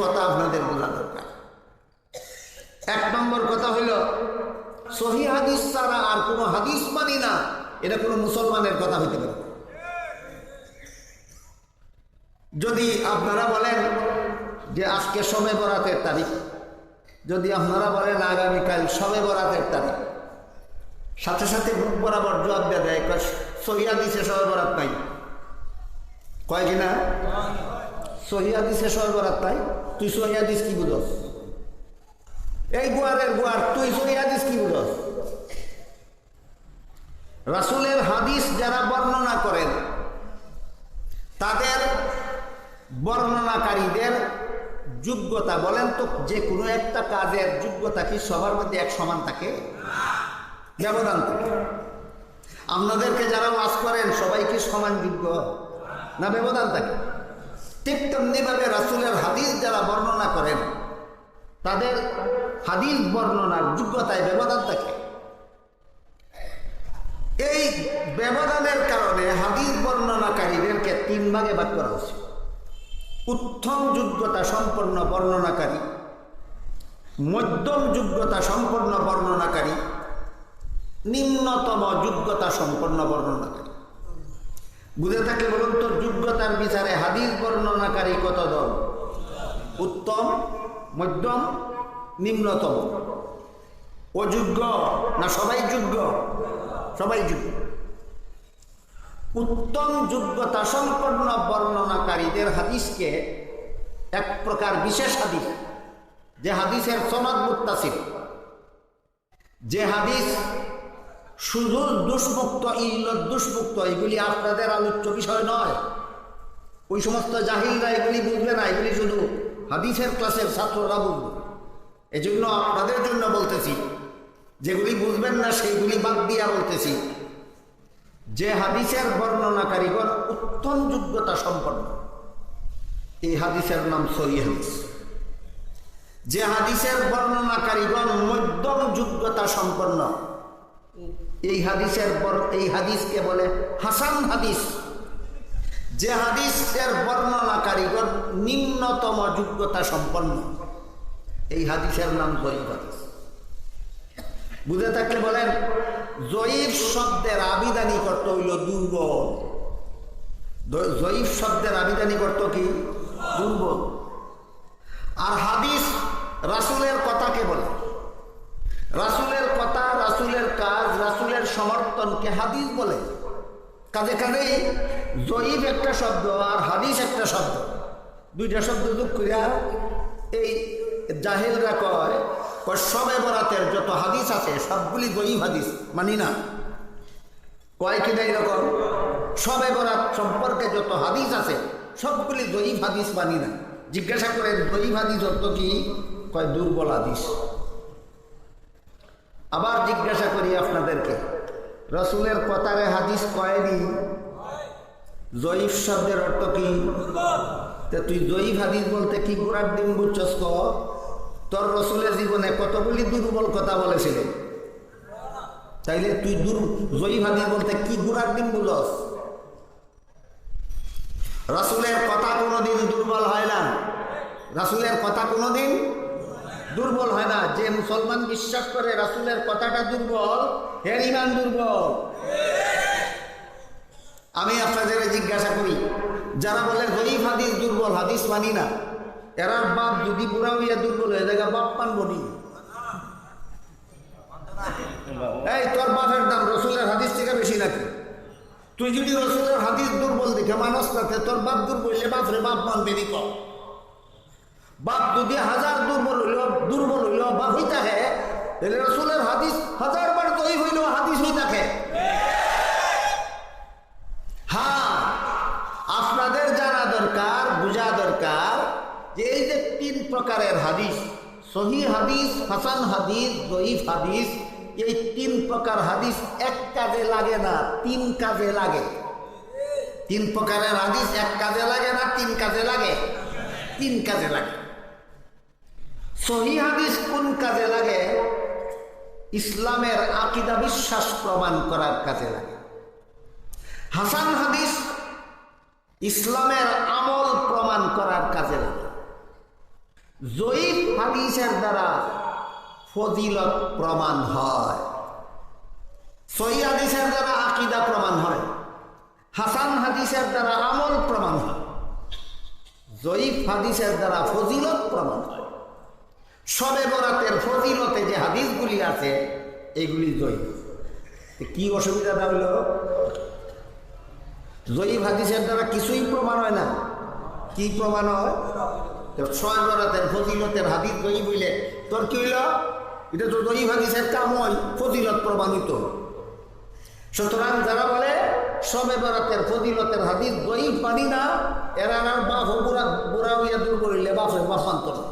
কথা আপনাদের বোঝা দরকার। এক নম্বর কথা হইল, সহিহ হাদিস ছাড়া আর কোনো হাদিস মানি না, এটা কোনো মুসলমানের কথা হইতে পারে। যদি আপনারা বলেন যে আজকে শবে বরাতের তারিখ, যদি আপনারা বলেন আগামীকাল শবে বরাতের তারিখ, সাথে সাথে মুখ বরাবর জবাব দেয় সহিহ হাদিসে শবে বরাত নাই। কয় কিনা সহিহ হাদিসে শবে বরাত নাই? তুই সহিহ হাদিস কি বুঝস? এই গোয়ারের গোয়ার, তুই সহিহ হাদিস কি বুঝস? রাসূলের হাদিস যারা বর্ণনা করেন তাদের বর্ণনাকারীদের যোগ্যতা বলেন তো, যে কোনো একটা কাজের যোগ্যতা কি সবার মধ্যে এক সমান থাকে? ব্যবধান থাকে। আপনাদেরকে যারা ওয়াজ করেন সবাই কি সমান যোগ্য না ব্যবধান থাকে? ঠিক তেমনিভাবে রাসূলের হাদিস যারা বর্ণনা করেন তাদের হাদিস বর্ণনার যোগ্যতায় ব্যবধান থাকে। এই ব্যবধানের কারণে হাদিস বর্ণনাকারীদেরকে তিন ভাগে ভাগ করা হয়েছে। উত্তম যোগ্যতা সম্পন্ন বর্ণনাকারী, মধ্যম যোগ্যতা সম্পন্ন বর্ণনাকারী, নিম্নতম যোগ্যতা সম্পন্ন বর্ণনাকারী। বুঝে থাকলে বলুন তো, যোগ্যতার বিচারে হাদিস বর্ণনাকারী কত দল? উত্তম, মধ্যম, নিম্নতম। অযোগ্য না সবাই যোগ্য? সবাই যোগ্য। উত্তম যোগ্যতা সম্পন্ন বর্ণনাকারীদের হাদিসকে এক প্রকার বিশেষ হাদিস, যে হাদিসের সনদ মুত্তাসিল, যে হাদিস শুধু দুষ্মুক্ত, ইল্লত দুষ্মুক্ত, এগুলি আপনাদের আলোচ্য বিষয় নয়। ওই সমস্ত জাহিলরা এগুলি বুঝবে না, এগুলি শুধু হাদিসের ক্লাসের ছাত্ররা বুঝবে। এই জন্য আপনাদের জন্য বলতেছি, যেগুলি বুঝবেন না সেইগুলি বাদ দিয়া বলতেছি, যে হাদিসের বর্ণনাকারীগণ উত্তম যোগ্যতা সম্পন্ন, এই হাদিসের নাম সহিহ হাদিস। যে হাদিসের বর্ণনাকারীগণ মধ্যম যোগ্যতা সম্পন্ন, এই হাদিসকে বলে হাসান হাদিস। যে হাদিসের বর্ণনাকারীগণ নিম্নতম যোগ্যতা সম্পন্ন, এই হাদিসের নাম জয়ীফ হাদিস। বুঝে থাকলে বলেন, জয়ীফ শব্দের আবিধানিক অর্থ হইল দুর্বল। জয়ীফ শব্দের আবিধানিক অর্থ কি? দুর্বল। আর হাদিস রাসূলের কথাকে বলে। রাসূলের কথা, রাসূলের কাজ, রাসূলের সমর্থনকে হাদিস বলে। কাজে কাজেই জয়ীফ একটা শব্দ আর হাদিস একটা শব্দ, দুইটা শব্দ যোগ করিয়া এই জাহেলরা কয় শবে বরাতের যত হাদিস আছে সবগুলি জয়ীফ হাদিস, মানি না। কয় কিনা এরকম, শবে বরাত সম্পর্কে যত হাদিস আছে সবগুলি জয়ীফ হাদিস, মানি না। জিজ্ঞাসা করেন জয়ীফ হাদিস অর্থ কি? কয় দুর্বল হাদিস। আবার জিজ্ঞাসা করি আপনাদেরকে, রাসূলের কথারে হাদিস কয়নি? জয়ীফ শব্দের অর্থ কি? তুই জয়ীফ হাদিস বলতে কি গোড়ার ডিম বুঝছস? তোর রাসূলের জীবনে কতগুলি দুর্বল কথা বলেছিলেন, তাইলে তুই জয়ীফ হাদিস বলতে কি গোড়ার ডিম বুঝস? রাসূলের কথা কোনোদিন দুর্বল হয় না। রাসূলের কথা কোনোদিন দুর্বল হয় না। যে মুসলমান বিশ্বাস করে রাসূলের কথাটা দুর্বল, এর ঈমান দুর্বল। আমি আপনাদের জিজ্ঞাসা করি, যারা বলে জয়ীফ হাদিস দুর্বল, হাদিস মানি না, এরার বাপ যদি বুড়া হইয়া দুর্বল হয়ে যায়, বাপ মানবনি? এই তোর বাপের দাম রাসূলের হাদিস থেকে বেশি নাকি? তুই যদি রাসূলের হাদিস দুর্বল দেখে মানুষ থাকে, তোর বাপ দুর্বল হইলে বাপরে বাপ মানবে নি? বাপ যদি হাজার দুর্বল হইল বাপ হই থাকে, তাহলে রাসূলের হাদিস হাজার বার জয়ীফ হইলেও হাদিস হই থাকে। হ্যাঁ, আপনাদের জানা দরকার, বোঝা দরকার যে এই যে তিন প্রকারের হাদিস, সহিহ হাদিস, হাসান হাদিস, জয়ীফ হাদিস, এই তিন প্রকার হাদিস এক কাজে লাগে না, তিন কাজে লাগে। তিন প্রকারের হাদিস এক কাজে লাগে না, তিন কাজে লাগে? তিন কাজে লাগে। সহিহ হাদিস কোন কাজে লাগে? ইসলামের আকীদা বিশ্বাস প্রমাণ করার কাজে লাগে। হাসান হাদিস ইসলামের আমল প্রমাণ করার কাজে লাগে। জয়ীফ হাদিসের দ্বারা ফজিলত প্রমাণ হয়, সহিহ হাদিসের দ্বারা আকীদা প্রমাণ হয়, হাসান হাদিসের দ্বারা আমল প্রমাণ হয়, জয়ীফ হাদিসের দ্বারা ফজিলত প্রমাণ হয়। শবে বরাতের ফজিলতে যে হাদিসগুলি আছে এগুলি জয়ীফ। কি অসুবিধাটা হইল? জয়ীফ হাদিসের দ্বারা কিছুই প্রমাণ হয় না। কি প্রমাণ হয়? শবে বরাতের ফজিলতের হাদিস জয়ীফ হইলে তোর কি হইল? এটা তো জয়ীফ হাদিসের কাম হয়, ফজিলত প্রমাণিত। সুতরাং যারা বলে শবে বরাতের ফজিলতের হাদিস জয়ীফ মানি না, এরা আর বাপ বুড়া হইয়া দুর্বল হইলে বাপরে বাপ মানত না।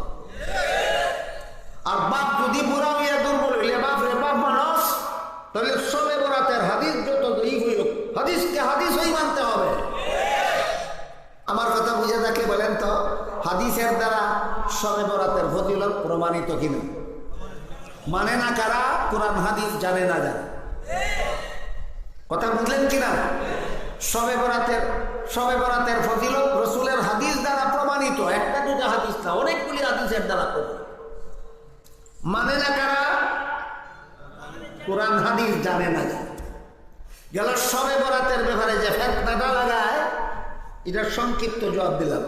আর বাপ যদি বুড়া হইয়া দুর্বল হইলে বাপরে বাপ মানস, তাহলে শবে বরাতের হাদিস যত জয়ীফ হইল, হাদিসকে হাদিস হই মানতে হবে। আমার কথা বুঝে থাকলে বলেন তো, হাদিসের দ্বারা শবে বরাতের ফজিলত প্রমাণিত কিনা? মানে না কারা? কোরআন হাদিস জানে না যারা। কথা বুঝলেন কিনা? শবে বরাতের ফজিলত রাসূলের হাদিস দ্বারা প্রমাণিত, একটা দুটো হাদিস না, অনেকগুলি হাদিসের দ্বারা প্রমাণিত। মানে না কারা? কোরআন হাদিস জানে না যারা। গেল শবে বরাতের ব্যাপারে যে ফতোয়াটা লাগায়, এটার সংক্ষিপ্ত জবাব দিলাম।